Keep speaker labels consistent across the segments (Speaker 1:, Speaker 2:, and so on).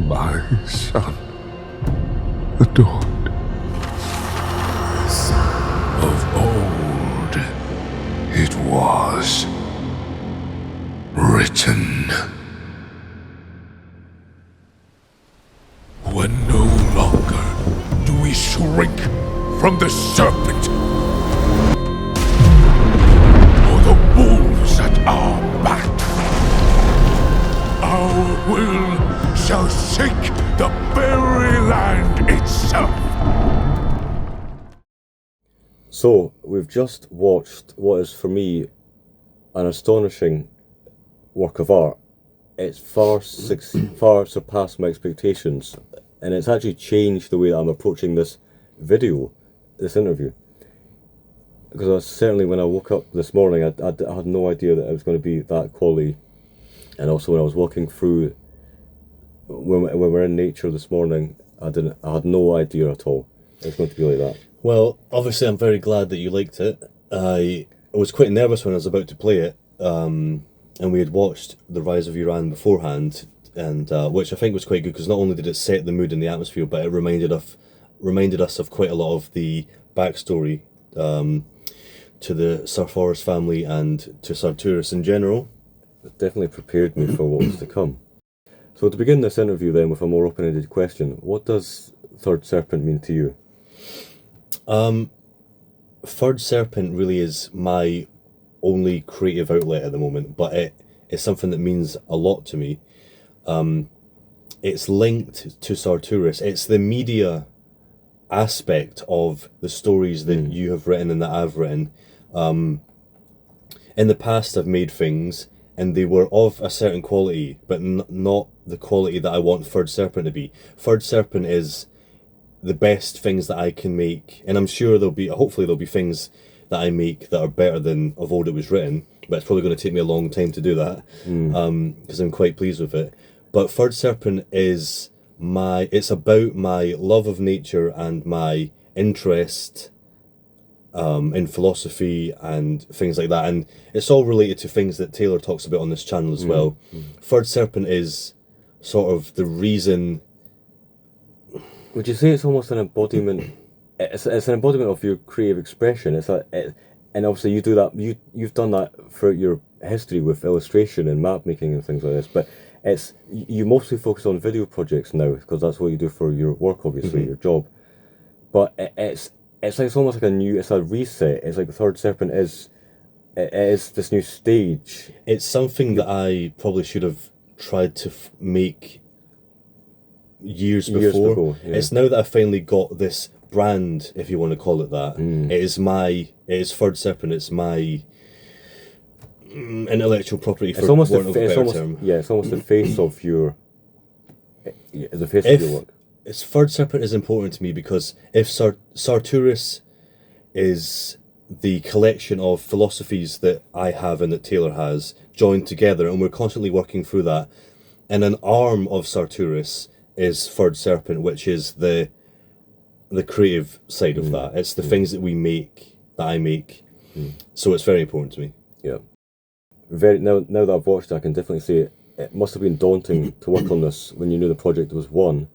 Speaker 1: my son adored. Of old it was written, when no longer do we shrink from the serpent or the wolves at our back. Our will shall shake the very land itself.
Speaker 2: So, we've just watched what is, for me, an astonishing work of art. It's far surpassed my expectations, and it's actually changed the way that I'm approaching this interview. Because certainly when I woke up this morning, I had no idea that it was going to be that quality. And also when I was walking through, when we're in nature this morning, I had no idea at all it was going to be like that.
Speaker 3: Well, obviously I'm very glad that you liked it. I was quite nervous when I was about to play it, and we had watched The Rise of Iran beforehand, and which I think was quite good, because not only did it set the mood and the atmosphere, but it reminded us of quite a lot of the backstory to the Sarturus family and to Sarturus in general.
Speaker 2: It definitely prepared me for what was to come. So to begin this interview then with a more open-ended question, what does Third Serpent mean to you?
Speaker 3: Third Serpent really is my only creative outlet at the moment, but it is something that means a lot to me. It's linked to Sarturus. It's the media aspect of the stories that you have written and that I've written. In the past I've made things and they were of a certain quality, but not the quality that I want Third Serpent to be. Third Serpent is the best things that I can make, and I'm sure hopefully there'll be things that I make that are better than Of Old It Was Written, but it's probably going to take me a long time to do that, because I'm quite pleased with it. But Third Serpent is it's about my love of nature and my interest in philosophy and things like that, and it's all related to things that Taylor talks about on this channel as well. Third Serpent is sort of the reason.
Speaker 2: Would you say it's almost an embodiment? It's an embodiment of your creative expression. And obviously you do that. You've done that throughout your history with illustration and map making and things like this. But you mostly focus on video projects now, because that's what you do for your work, obviously, your job. But it's almost like it's a reset. It's like the Third Serpent is this new stage.
Speaker 3: It's something that I probably should have tried to make years before. Yeah. It's now that I finally got this brand, if you want to call it that. It is Third Serpent. It's my intellectual property.
Speaker 2: It's almost the face of your work.
Speaker 3: It's Third Serpent is important to me because if Sarturus is the collection of philosophies that I have and that Taylor has joined together, and we're constantly working through that, and an arm of Sarturus is Third Serpent, which is the creative side of that. It's the things that I make. So it's very important to me.
Speaker 2: Yeah. Now that I've watched it, I can definitely say it must have been daunting to work on this when you knew the project was the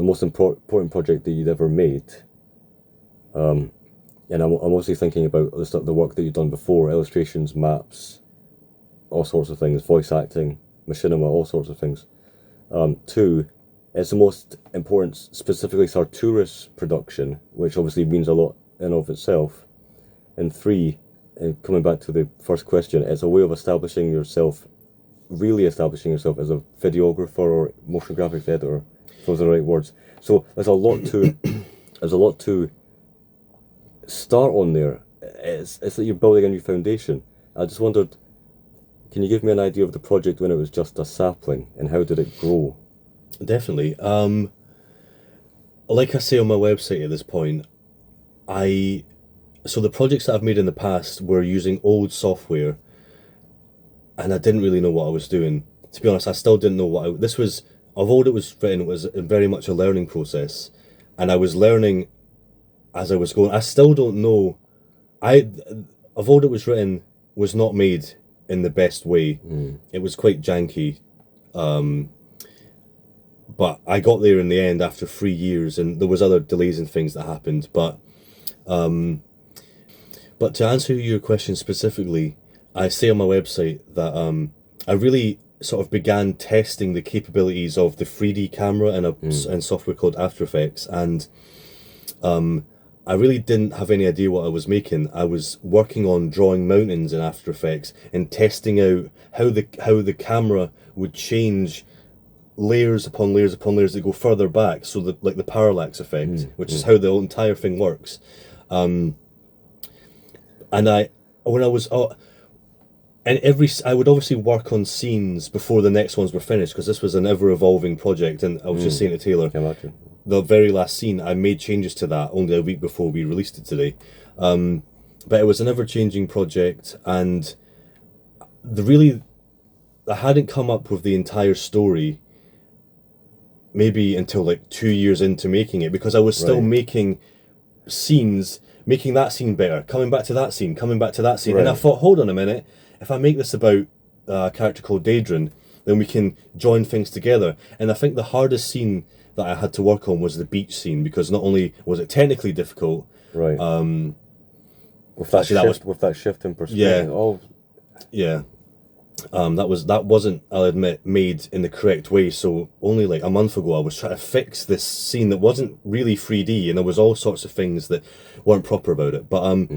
Speaker 2: most important project that you'd ever made. And I'm mostly thinking about the work that you've done before: illustrations, maps, all sorts of things, voice acting, machinima, all sorts of things. 2, it's the most important, specifically Sarturus production, which obviously means a lot in of itself. And 3, coming back to the first question, it's a way of establishing yourself as a videographer or motion graphics editor, if those are the right words. So there's a lot to start on there. It's like you're building a new foundation. I just wondered, can you give me an idea of the project when it was just a sapling, and how did it grow?
Speaker 3: Definitely. Like I say on my website at this point, so the projects that I've made in the past were using old software, and I didn't really know what I was doing. To be honest, I still didn't know this was. Of Old It Was Written, it was very much a learning process, and I was learning as I was going. I still don't know. Of Old It Was Written was not made in the best way. It was quite janky. but I got there in the end after 3 years, and there was other delays and things that happened. But to answer your question specifically, I say on my website that I really sort of began testing the capabilities of the 3D camera in software called After Effects, and I really didn't have any idea what I was making. I was working on drawing mountains in After Effects and testing out how the camera would change layers upon layers upon layers that go further back, so that, like, the parallax effect, which is how the entire thing works. And I would obviously work on scenes before the next ones were finished, because this was an ever evolving project. And I was just saying to Taylor, the very last scene, I made changes to that only a week before we released it today. But it was an ever changing project, and I hadn't come up with the entire story maybe until like 2 years into making it, because I was still making scenes, making that scene better, coming back to that scene, and I thought, hold on a minute, if I make this about a character called Daedrin, then we can join things together. And I think the hardest scene that I had to work on was the beach scene, because not only was it technically difficult,
Speaker 2: with that shift in perspective.
Speaker 3: That wasn't, I'll admit, made in the correct way. So only like a month ago I was trying to fix this scene that wasn't really 3D, and there was all sorts of things that weren't proper about it. But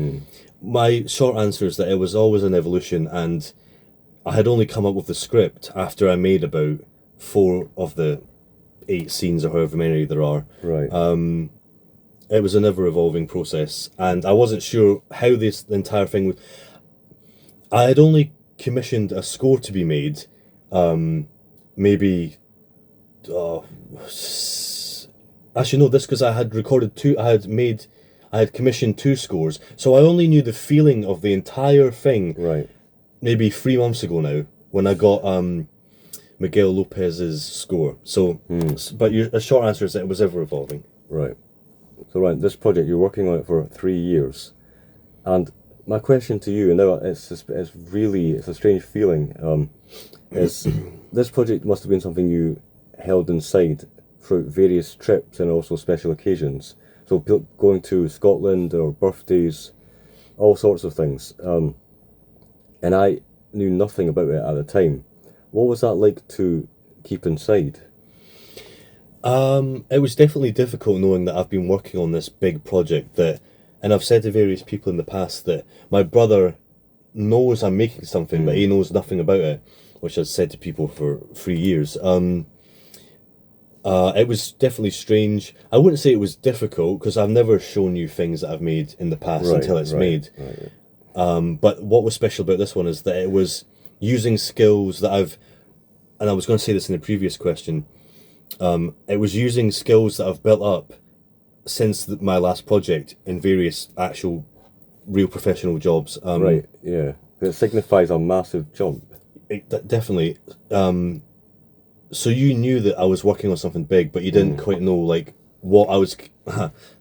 Speaker 3: my short answer is that it was always an evolution, and I had only come up with the script after I made about 4 of the 8 scenes, or however many there are. It was an ever evolving process, and I wasn't sure how the entire thing would. I had only commissioned a score to be made, maybe actually no, this, because I had recorded 2, I had commissioned 2 scores, so I only knew the feeling of the entire thing maybe 3 months ago now, when I got Miguel López's score. So but a short answer is that it was ever evolving.
Speaker 2: So this project, you're working on it for 3 years, and my question to you, and now it's a strange feeling, is this project must have been something you held inside for various trips and also special occasions. So going to Scotland or birthdays, all sorts of things. And I knew nothing about it at the time. What was that like to keep inside?
Speaker 3: It was definitely difficult, knowing that I've been working on this big project and I've said to various people in the past that my brother knows I'm making something, but he knows nothing about it, which I've said to people for 3 years. It was definitely strange. I wouldn't say it was difficult, because I've never shown you things that I've made in the past until it's made. But what was special about this one is that it was using skills that and I was going to say this in the previous question, it was using skills that I've built up since my last project in various actual real professional jobs.
Speaker 2: It signifies a massive jump.
Speaker 3: Definitely. So you knew that I was working on something big, but you didn't quite know like what I was.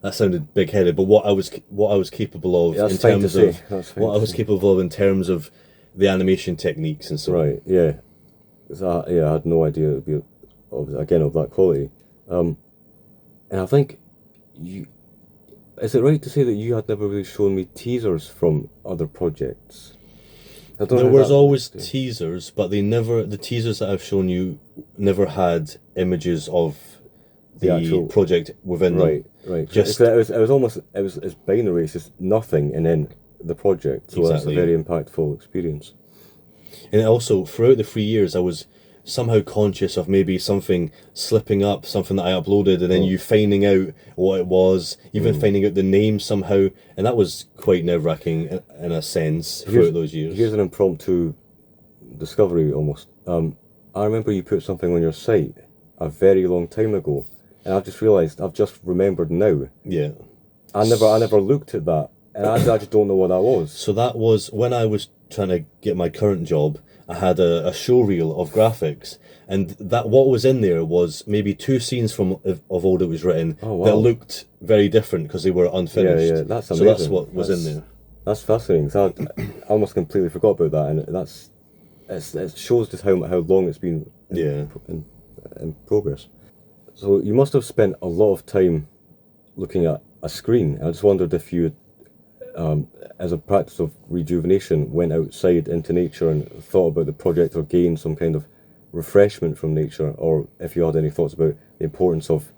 Speaker 3: That sounded big-headed, but what I was capable of in terms of what I was capable of in terms of the animation techniques and so on.
Speaker 2: I had no idea it would be of that quality. And I think is it right to say that you had never really shown me teasers from other projects?
Speaker 3: There was always teasers, but the teasers that I've shown you never had images of the actual project within them. Just
Speaker 2: it was binary. It's just nothing, and then the project. So that's a very impactful experience.
Speaker 3: And also, throughout the 3 years, I was somehow conscious of maybe something slipping up, something that I uploaded, and then you finding out what it was, even finding out the name somehow, and that was quite nerve-wracking in a sense throughout those years.
Speaker 2: Here's an impromptu discovery almost. I remember you put something on your site a very long time ago, and I've just remembered now. I never looked at that, and I just don't know what that was.
Speaker 3: So that was when I was trying to get my current job. I had a show reel of graphics, and that what was in there was maybe 2 scenes of old it was written that looked very different because they were unfinished.
Speaker 2: That's amazing.
Speaker 3: So that's what was in there.
Speaker 2: That's fascinating. So I almost completely forgot about that, and it shows just how long it's been in progress. So you must have spent a lot of time looking at a screen. I just wondered if you, as a practice of rejuvenation, went outside into nature and thought about the project or gained some kind of refreshment from nature, or if you had any thoughts about the importance of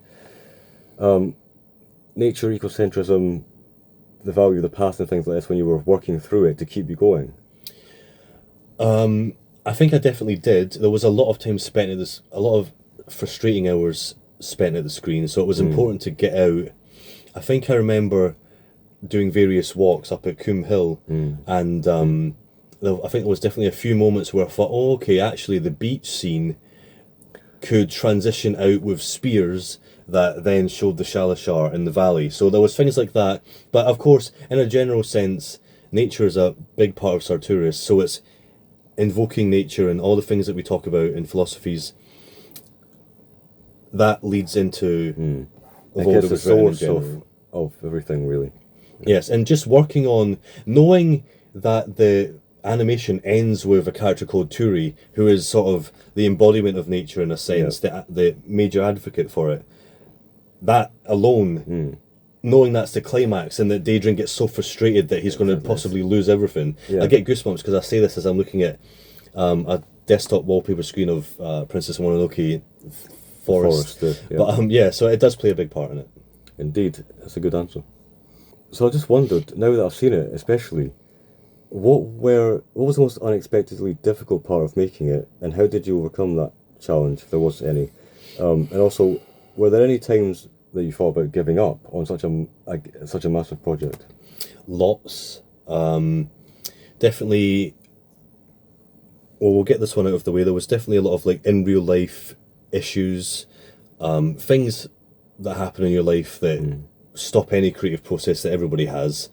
Speaker 2: nature, ecocentrism, the value of the past and things like this when you were working through it to keep you going.
Speaker 3: I think I definitely did. There was a lot of time spent at this, a lot of frustrating hours spent at the screen, so it was important to get out. I think I remember doing various walks up at Coombe Hill, and I think there was definitely a few moments where I thought, oh, okay, actually the beach scene could transition out with spears that then showed the Shalashar in the valley. So there was things like that. But of course, in a general sense, nature is a big part of Sarturus, so it's invoking nature and all the things that we talk about in philosophies. That leads into
Speaker 2: I guess the source of everything, really.
Speaker 3: Yes, and just working on knowing that the animation ends with a character called Turi, who is sort of the embodiment of nature in a sense, the major advocate for it. That alone, knowing that's the climax, and that Daedrin gets so frustrated that he's going to possibly lose everything. I get goosebumps because I say this as I'm looking at a desktop wallpaper screen of Princess Mononoke forest. But so it does play a big part in it.
Speaker 2: Indeed, that's a good answer. So I just wondered, now that I've seen it especially, what was the most unexpectedly difficult part of making it, and how did you overcome that challenge, if there was any? And also, were there any times that you thought about giving up on such a massive project?
Speaker 3: Lots. Definitely. Well, we'll get this one out of the way. There was definitely a lot of like in real life issues, things that happen in your life that stop any creative process that everybody has.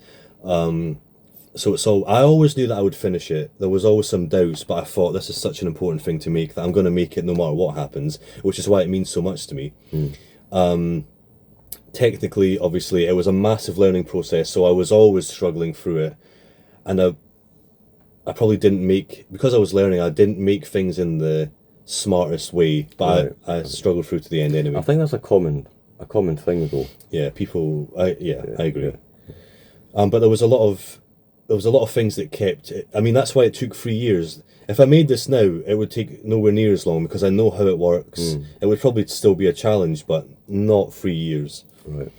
Speaker 3: So I always knew that I would finish it. There was always some doubts, but I thought this is such an important thing to make that I'm going to make it no matter what happens, which is why it means so much to me. Technically, obviously, it was a massive learning process, so I was always struggling through it. And I probably didn't make, because I was learning, I didn't make things in the smartest way, but I struggled through to the end anyway.
Speaker 2: I think that's a common thing though.
Speaker 3: Yeah, people, I agree. But there was a lot of things that kept it. I mean, that's why it took 3 years. If I made this now, it would take nowhere near as long because I know how it works. It would probably still be a challenge, but not 3 years.
Speaker 2: Right.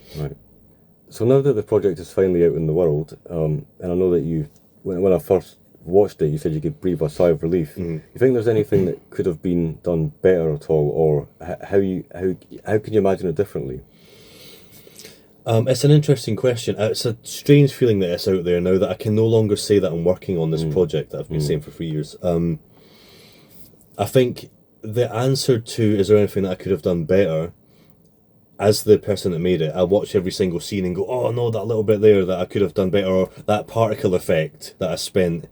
Speaker 2: So now that the project is finally out in the world, and I know that you, when I first watched it, you said you could breathe a sigh of relief. You think there's anything that could have been done better at all, or how can you imagine it differently?
Speaker 3: It's an interesting question. It's a strange feeling that it's out there now that I can no longer say that I'm working on this project that I've been saying for 3 years. I think the answer to is there anything that I could have done better, as the person that made it, I watch every single scene and go, oh no, that little bit there that I could have done better, or that particle effect that I spent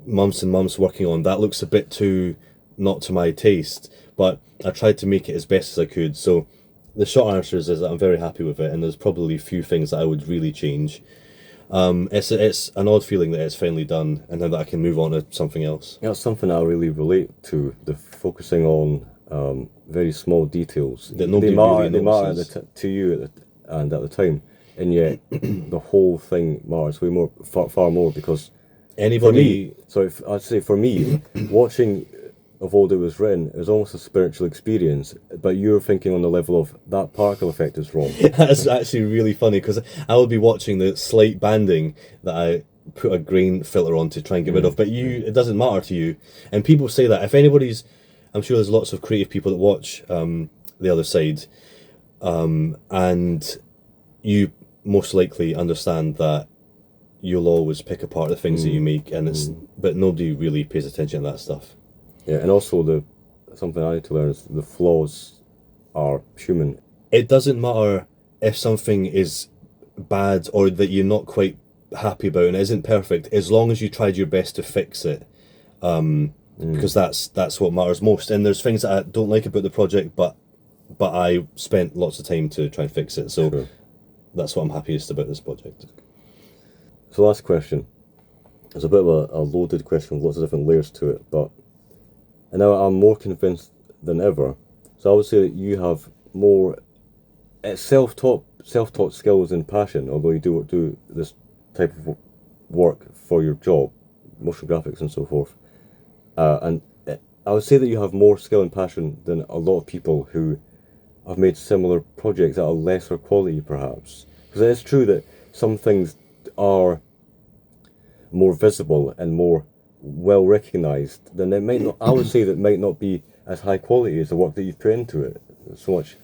Speaker 3: months and months working on, that looks a bit too not to my taste, but I tried to make it as best as I could. So the short answer is that I'm very happy with it, and there's probably a few things that I would really change. It's an odd feeling that it's finally done, and then that I can move on to something else.
Speaker 2: Yeah, it's something I really relate to, the focusing on very small details.
Speaker 3: That nobody really
Speaker 2: matter to you at the time, and yet the whole thing matters way more, far more, because
Speaker 3: anybody...
Speaker 2: I'd say for me, watching Of Old It Was Written is almost a spiritual experience, but you're thinking on the level of that particle effect is wrong.
Speaker 3: That's actually really funny, because I would be watching the slight banding that I put a grain filter on to try and get rid of, but it doesn't matter to you. And people say that. If anybody's... I'm sure there's lots of creative people that watch The Other Side, and you most likely understand that you'll always pick apart the things that you make, and but nobody really pays attention to that stuff.
Speaker 2: Yeah, and also something I need to learn is the flaws are human.
Speaker 3: It doesn't matter if something is bad or that you're not quite happy about and it isn't perfect, as long as you tried your best to fix it. Because that's what matters most. And there's things that I don't like about the project, but I spent lots of time to try and fix it. So that's what I'm happiest about this project.
Speaker 2: So last question. It's a bit of a loaded question with lots of different layers to it, but and now I'm more convinced than ever. So I would say that you have more it's self-taught skills and passion. Although you do this type of work for your job, motion graphics and so forth, I would say that you have more skill and passion than a lot of people who have made similar projects at a lesser quality, perhaps. Because it is true that some things are more visible and more well recognised, then it might not. I would say that might not be as high quality as the work that you've put into it. So much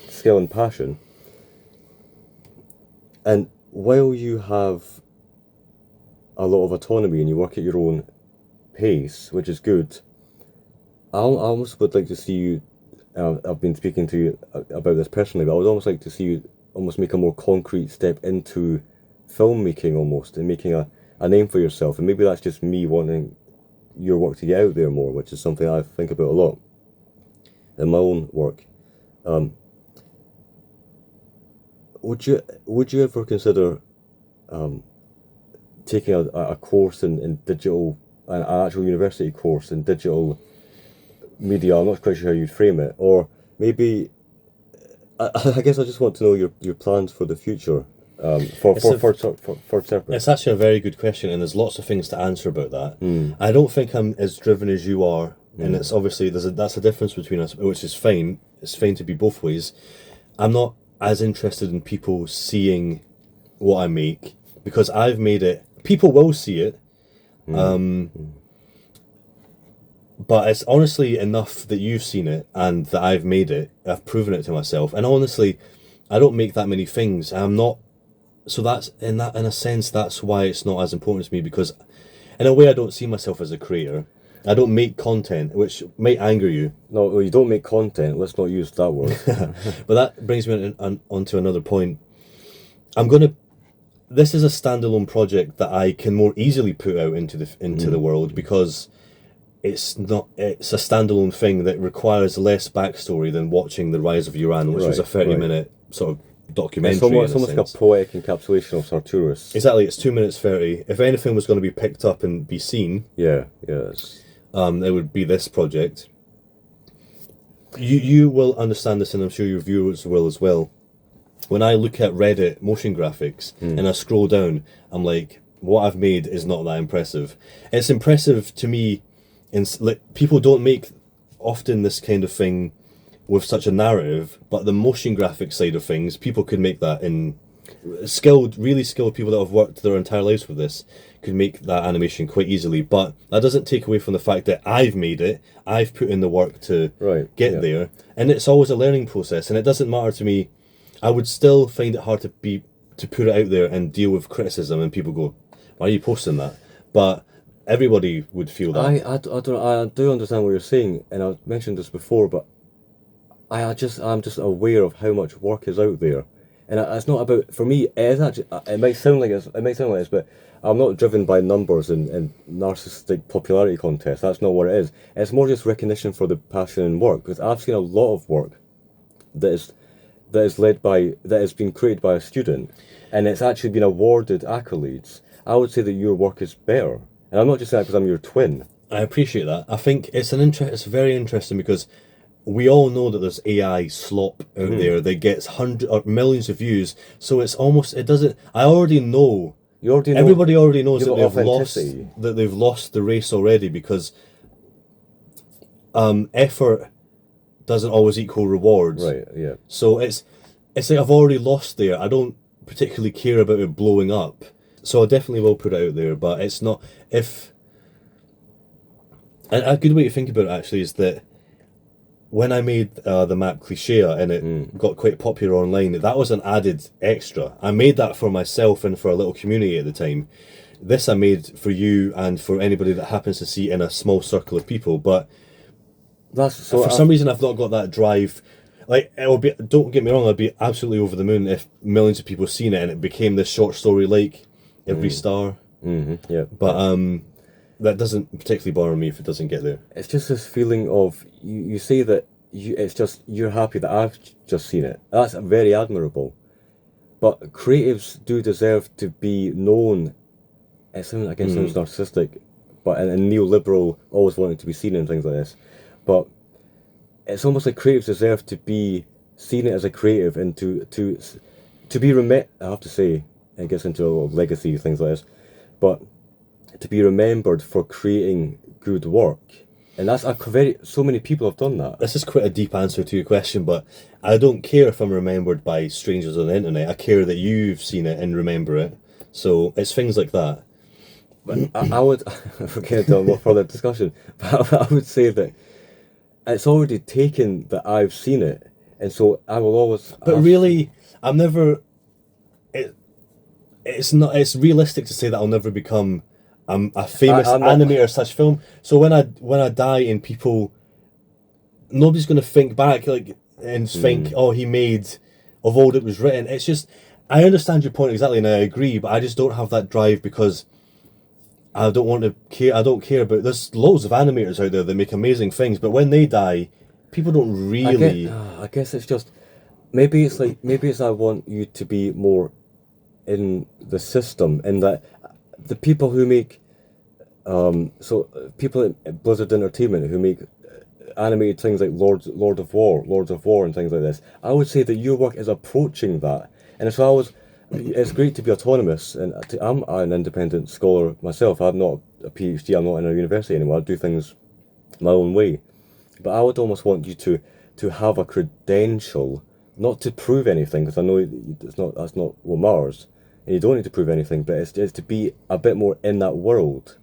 Speaker 2: skill and passion. And while you have a lot of autonomy and you work at your own pace, which is good, I almost would like to see you. I've been speaking to you about this personally, but I would almost like to see you almost make a more concrete step into filmmaking almost, and making a name for yourself. And maybe that's just me wanting your work to get out there more, which is something I think about a lot in my own work. Would you ever consider taking a course in digital, an actual university course in digital media? I'm not quite sure how you'd frame it, or maybe I guess I just want to know your plans for the future. For Serpent.
Speaker 3: It's actually a very good question, and there's lots of things to answer about that. I don't think I'm as driven as you are, and it's obviously that's a difference between us, which is fine. It's fine to be both ways. I'm not as interested in people seeing what I make, because I've made it. People will see it, but it's honestly enough that you've seen it and that I've made it. I've proven it to myself, and honestly, I don't make that many things. I'm not. So that's in a sense, that's why it's not as important to me, because in a way I don't see myself as a creator. I don't make content, which might anger you.
Speaker 2: No, well, you don't make content. Let's not use that word.
Speaker 3: But that brings me onto another point. This is a standalone project that I can more easily put out into the world, because it's a standalone thing that requires less backstory than watching The Rise of Uran, which was a 30-minute sort of documentary.
Speaker 2: It's almost like a poetic encapsulation of Sarturus.
Speaker 3: Exactly, it's 2 minutes 30. If anything was going to be picked up and be seen,
Speaker 2: it
Speaker 3: would be this project. You will understand this, and I'm sure your viewers will as well. When I look at Reddit motion graphics and I scroll down, I'm like, what I've made is not that impressive. It's impressive to me, people don't make often this kind of thing with such a narrative, but the motion graphic side of things, people could make that in really skilled people that have worked their entire lives with this could make that animation quite easily. But that doesn't take away from the fact that I've made it, I've put in the work to get there, and it's always a learning process, and it doesn't matter to me. I would still find it hard to put it out there and deal with criticism, and people go, why are you posting that? But everybody would feel that.
Speaker 2: I do understand what you're saying, and I've mentioned this before, but I'm just aware of how much work is out there, and it's not about, for me. It is actually. It might sound like this, but I'm not driven by numbers and narcissistic popularity contests. That's not what it is. It's more just recognition for the passion and work, because I've seen a lot of work that has been created by a student, and it's actually been awarded accolades. I would say that your work is better, and I'm not just saying that because I'm your twin.
Speaker 3: I appreciate that. I think it's it's very interesting, because we all know that there's AI slop out there that gets hundreds or millions of views. So it's almost, it doesn't. I already know. Everybody already knows that they've lost the race already, because effort doesn't always equal rewards.
Speaker 2: Right. Yeah.
Speaker 3: So it's like I've already lost there. I don't particularly care about it blowing up. So I definitely will put it out there, but it's not. And a good way to think about it actually is that when I made the map Clichea and it got quite popular online, that was an added extra. I made that for myself and for a little community at the time. This I made for you and for anybody that happens to see in a small circle of people, but for some reason I've not got that drive. Like, don't get me wrong, I'd be absolutely over the moon if millions of people seen it and it became this short story like Every Star.
Speaker 2: Yeah.
Speaker 3: But that doesn't particularly bother me if it doesn't get there.
Speaker 2: It's just this feeling of, you say that you're happy that I've just seen it. That's very admirable. But creatives do deserve to be known. It sounds narcissistic, but and neoliberal, always wanting to be seen and things like this. But it's almost like creatives deserve to be seeing it as a creative and to be I have to say, it gets into a lot of legacy things like this, but to be remembered for creating good work. And that's so many people have done that.
Speaker 3: This is quite a deep answer to your question, but I don't care if I'm remembered by strangers on the internet. I care that you've seen it and remember it. So it's things like that.
Speaker 2: But I would, forget a more further discussion, but I would say that it's already taken that I've seen it, and so I will always.
Speaker 3: But really, I'm never. It's not. It's realistic to say that I'll never become a famous animator such film. So when I die and people, nobody's going to think back and think, oh, he made of all that was written. It's just, I understand your point exactly, and I agree, but I just don't have that drive because I don't want to care. I don't care about. There's loads of animators out there that make amazing things, but when they die, people don't really.
Speaker 2: I guess it's just maybe it's I want you to be more in the system, in that the people who make people at Blizzard Entertainment who make animated things like Lords of War and things like this, I would say that your work is approaching that. And so it's great to be autonomous, and I'm an independent scholar myself. I'm not a PhD, I'm not in a university anymore, I do things my own way. But I would almost want you to have a credential, not to prove anything, because I know that's not what matters, and you don't need to prove anything, but it's to be a bit more in that world.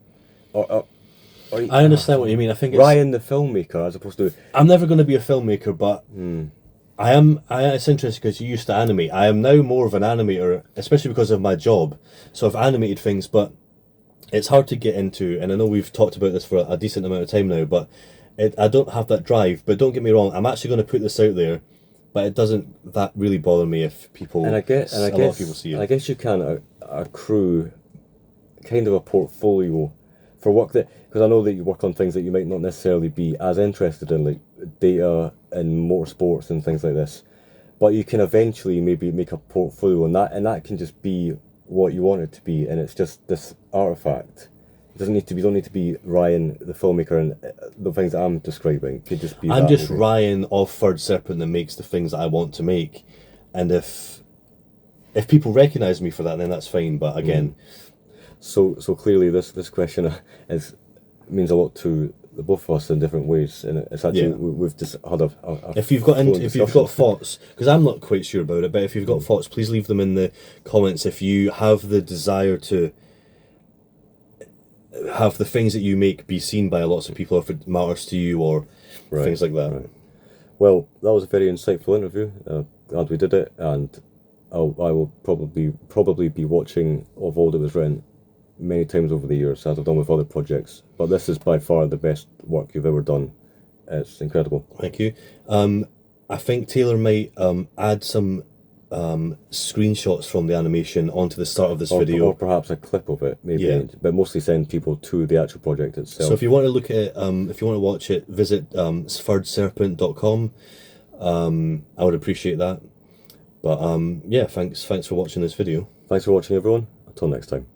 Speaker 3: I understand what you mean. I think it's
Speaker 2: Ryan the filmmaker, as opposed to.
Speaker 3: I'm never going to be a filmmaker, but I am. It's interesting because you used to animate. I am now more of an animator, especially because of my job. So I've animated things, but it's hard to get into. And I know we've talked about this for a decent amount of time now, but I don't have that drive. But don't get me wrong, I'm actually going to put this out there. But it doesn't that really bother me if people.
Speaker 2: And I guess
Speaker 3: a lot of people see it.
Speaker 2: And I guess you can accrue kind of a portfolio for work because I know that you work on things that you might not necessarily be as interested in, like data and motorsports and things like this, but you can eventually maybe make a portfolio, and that can just be what you want it to be, and it's just this artifact. It doesn't need to be. You don't need to be Ryan the filmmaker and the things that I'm describing. It could just be.
Speaker 3: I'm just Ryan of Third Serpent that makes the things that I want to make, and if people recognise me for that, then that's fine. But again.
Speaker 2: So clearly this question means a lot to the both of us in different ways, and it's actually we've just had a
Speaker 3: if you've got thoughts, because I'm not quite sure about it, but if you've got thoughts, please leave them in the comments. If you have the desire to have the things that you make be seen by lots of people, if it matters to you, or things like that.
Speaker 2: Right. Well, that was a very insightful interview. Glad we did it, and I will probably be watching Of All That Was Written many times over the years, as I've done with other projects, but this is by far the best work you've ever done. It's incredible.
Speaker 3: Thank you. I think Taylor might add some screenshots from the animation onto the start of this video,
Speaker 2: or perhaps a clip of it, maybe, but mostly send people to the actual project itself.
Speaker 3: So if you want to look at it, if you want to watch it, visit thirdserpent.com. I would appreciate that. But yeah, thanks for watching this video.
Speaker 2: Thanks for watching, everyone. Until next time.